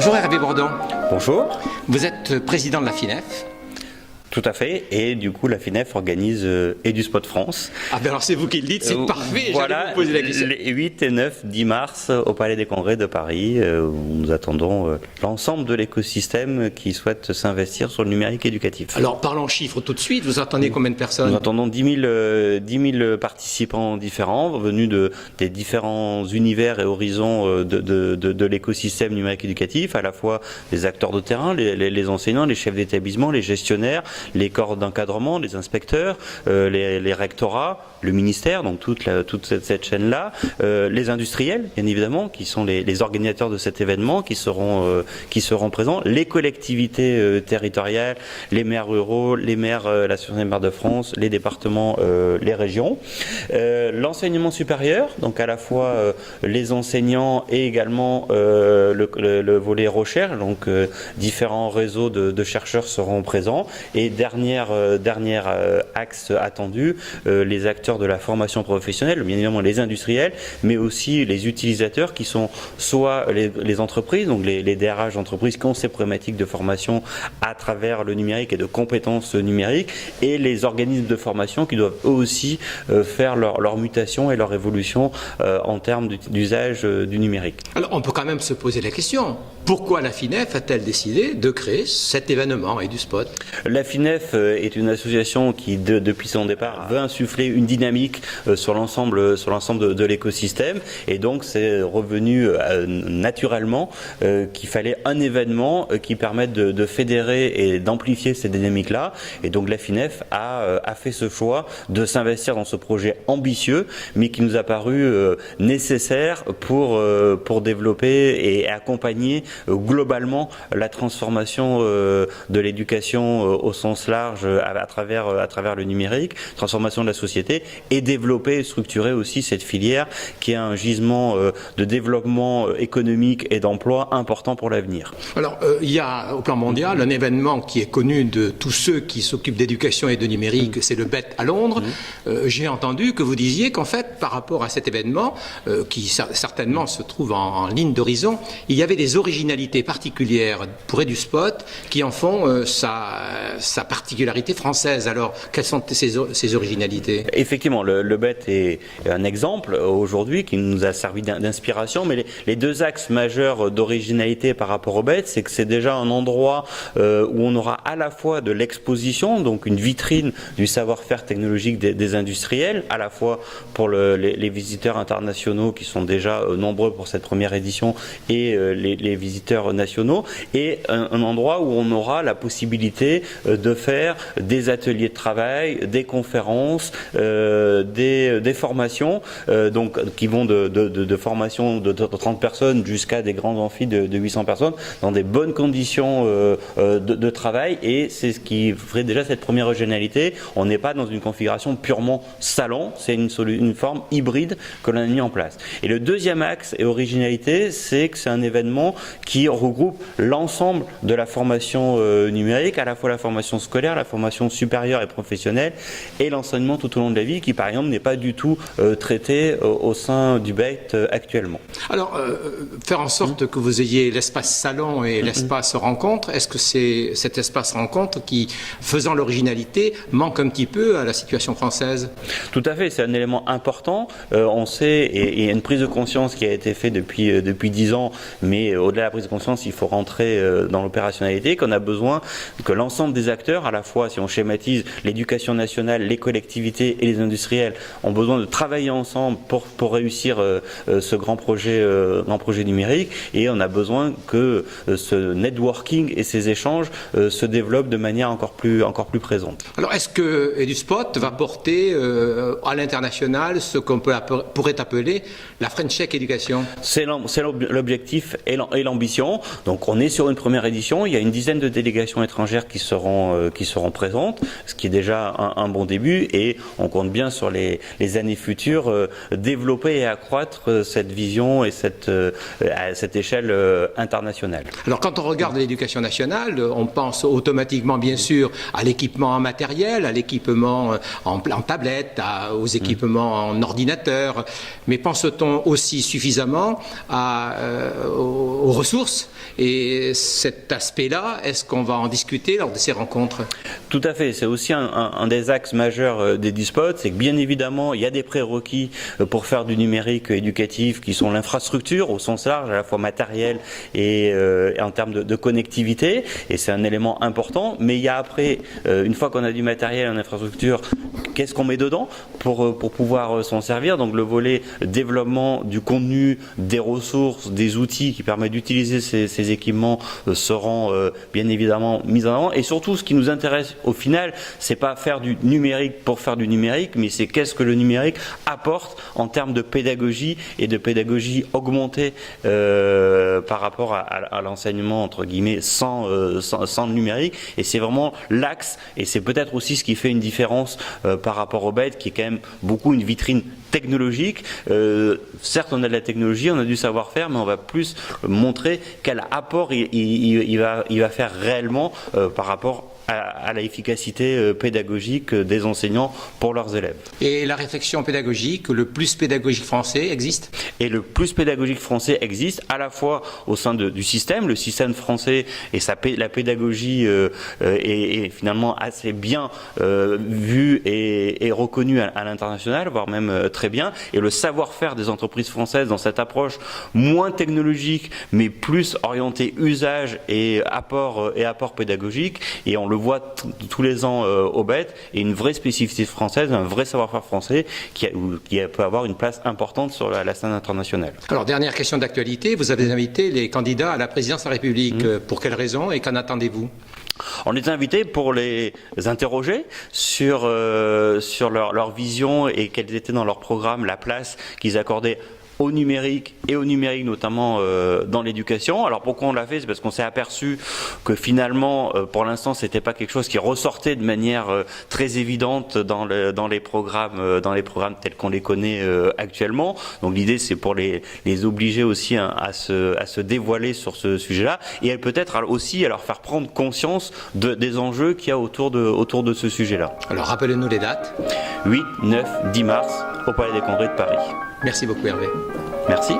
Bonjour Hervé Bourdon. Bonjour. Vous êtes président de la FINEF. Tout à fait, et du coup la FINEF organise EduSpot France. Ah ben alors c'est vous qui le dites, c'est parfait, voilà, j'allais vous poser la question. Les 8 et 9, 10 mars au Palais des Congrès de Paris, où nous attendons l'ensemble de l'écosystème qui souhaite s'investir sur le numérique éducatif. Alors parlons chiffres tout de suite, vous attendez combien de personnes? Nous attendons 10 000 participants différents, venus des différents univers et horizons de l'écosystème numérique éducatif, à la fois les acteurs de terrain, les enseignants, les chefs d'établissement, les gestionnaires, les corps d'encadrement, les inspecteurs, les rectorats, le ministère, donc toute cette chaîne-là, les industriels, bien évidemment, qui sont les organisateurs de cet événement, qui seront présents, les collectivités territoriales, les maires ruraux, les maires, l'association des maires de France, les départements, les régions, l'enseignement supérieur, donc à la fois les enseignants et également le volet recherche, donc différents réseaux de chercheurs seront présents. Et dernier axe attendu, les acteurs de la formation professionnelle, bien évidemment les industriels, mais aussi les utilisateurs qui sont soit les entreprises, donc les DRH d'entreprises qui ont ces problématiques de formation à travers le numérique et de compétences numériques, et les organismes de formation qui doivent eux aussi faire leur mutation et leur évolution en termes d'usage du numérique. Alors on peut quand même se poser la question, pourquoi la FINEF a-t-elle décidé de créer cet événement EduSpot? La FINEF est une association qui, depuis son départ, veut insuffler une dynamique sur l'ensemble de l'écosystème, et donc c'est revenu naturellement qu'il fallait un événement qui permette de fédérer et d'amplifier ces dynamiques-là, et donc la FINEF a fait ce choix de s'investir dans ce projet ambitieux, mais qui nous a paru nécessaire pour développer et accompagner globalement la transformation de l'éducation au sens large à travers le numérique, transformation de la société, et développer et structurer aussi cette filière qui est un gisement de développement économique et d'emploi important pour l'avenir. Alors il y a au plan mondial un événement qui est connu de tous ceux qui s'occupent d'éducation et de numérique, c'est le BET à Londres. J'ai entendu que vous disiez qu'en fait par rapport à cet événement qui certainement se trouve en ligne d'horizon, il y avait des originalités particulières pour EduSpot qui en font sa particularité française. Alors, quelles sont ces originalités? Effectivement, le BET est un exemple aujourd'hui qui nous a servi d'inspiration, mais les deux axes majeurs d'originalité par rapport au BET, c'est que c'est déjà un endroit où on aura à la fois de l'exposition, donc une vitrine du savoir-faire technologique des industriels, à la fois pour les visiteurs internationaux qui sont déjà nombreux pour cette première édition, et les visiteurs nationaux, et un endroit où on aura la possibilité de faire des ateliers de travail, des conférences, des formations, donc qui vont de formations de 30 personnes jusqu'à des grands amphis de 800 personnes dans des bonnes conditions de travail, et c'est ce qui ferait déjà cette première originalité. On n'est pas dans une configuration purement salon, c'est une forme hybride que l'on a mis en place. Et le deuxième axe et originalité, c'est que c'est un événement qui regroupe l'ensemble de la formation numérique, à la fois la formation scolaire, la formation supérieure et professionnelle, et l'enseignement tout au long de la vie, qui par exemple n'est pas du tout traité au sein du BET actuellement. Alors, faire en sorte que vous ayez l'espace salon et l'espace rencontre, est-ce que c'est cet espace rencontre qui, faisant l'originalité, manque un petit peu à la situation française? Tout à fait, c'est un élément important. On sait, et il y a une prise de conscience qui a été faite depuis 10 ans, mais au-delà de la prise de conscience, il faut rentrer dans l'opérationnalité, qu'on a besoin que l'ensemble des acteurs, à la fois, si on schématise, l'éducation nationale, les collectivités et les industriels, ont besoin de travailler ensemble pour réussir ce grand projet numérique, et on a besoin que ce networking et ces échanges se développent de manière encore plus présente. Alors, est-ce que EduSpot va porter à l'international ce qu'on pourrait appeler la French Tech Education? C'est l'objectif et l'ambition. Donc on est sur une première édition, il y a une dizaine de délégations étrangères qui seront seront présentes, ce qui est déjà un bon début, et on compte bien sur les années futures développer et accroître cette vision et à cette échelle internationale. Alors quand on regarde l'éducation nationale, on pense automatiquement bien sûr à l'équipement en matériel, à l'équipement en tablette, aux équipements en ordinateur, mais pense-t-on aussi suffisamment aux ressources? Et cet aspect-là, est-ce qu'on va en discuter lors de ces rencontres? Tout à fait, c'est aussi un des axes majeurs des DISPOT, c'est que bien évidemment il y a des prérequis pour faire du numérique éducatif qui sont l'infrastructure au sens large, à la fois matériel et en termes de connectivité, et c'est un élément important, mais il y a après, une fois qu'on a du matériel en infrastructure, qu'est-ce qu'on met dedans pour pouvoir s'en servir? Donc le volet développement du contenu, des ressources, des outils qui permettent d'utiliser ces équipements seront bien évidemment mis en avant, et surtout ce qui nous intéresse au final, c'est pas faire du numérique pour faire du numérique, mais c'est qu'est-ce que le numérique apporte en termes de pédagogie et de pédagogie augmentée par rapport à l'enseignement entre guillemets sans le numérique, et c'est vraiment l'axe, et c'est peut-être aussi ce qui fait une différence par rapport au BET, qui est quand même beaucoup une vitrine technologique. Certes, on a de la technologie, on a du savoir-faire, mais on va plus montrer quel apport il va faire réellement par rapport à l'efficacité pédagogique des enseignants pour leurs élèves. Et la réflexion pédagogique, le plus pédagogique français existe? Et le plus pédagogique français existe à la fois au sein du système. Le système français et la pédagogie est finalement assez bien vue et reconnue à l'international, voire même très bien. Et le savoir-faire des entreprises françaises dans cette approche moins technologique, mais plus orientée usage et apport pédagogique. Et on le voit tous les ans au BET, et une vraie spécificité française, un vrai savoir-faire français qui peut avoir une place importante sur la scène internationale. Alors, dernière question d'actualité, vous avez invité les candidats à la présidence de la République. Pour quelles raisons et qu'en attendez-vous? On les a invités pour les interroger sur leur vision et quelle était dans leur programme la place qu'ils accordaient au numérique, et au numérique notamment dans l'éducation. Alors pourquoi on l'a fait? C'est parce qu'on s'est aperçu que finalement, pour l'instant, c'était pas quelque chose qui ressortait de manière très évidente dans les programmes tels qu'on les connaît actuellement. Donc l'idée, c'est pour les obliger aussi à se dévoiler sur ce sujet-là, et peut-être aussi à leur faire prendre conscience des enjeux qu'il y a autour de ce sujet-là. Alors rappelez-nous les dates. 8, 9, 10 mars au Palais des Congrès de Paris. Merci beaucoup Hervé. Merci.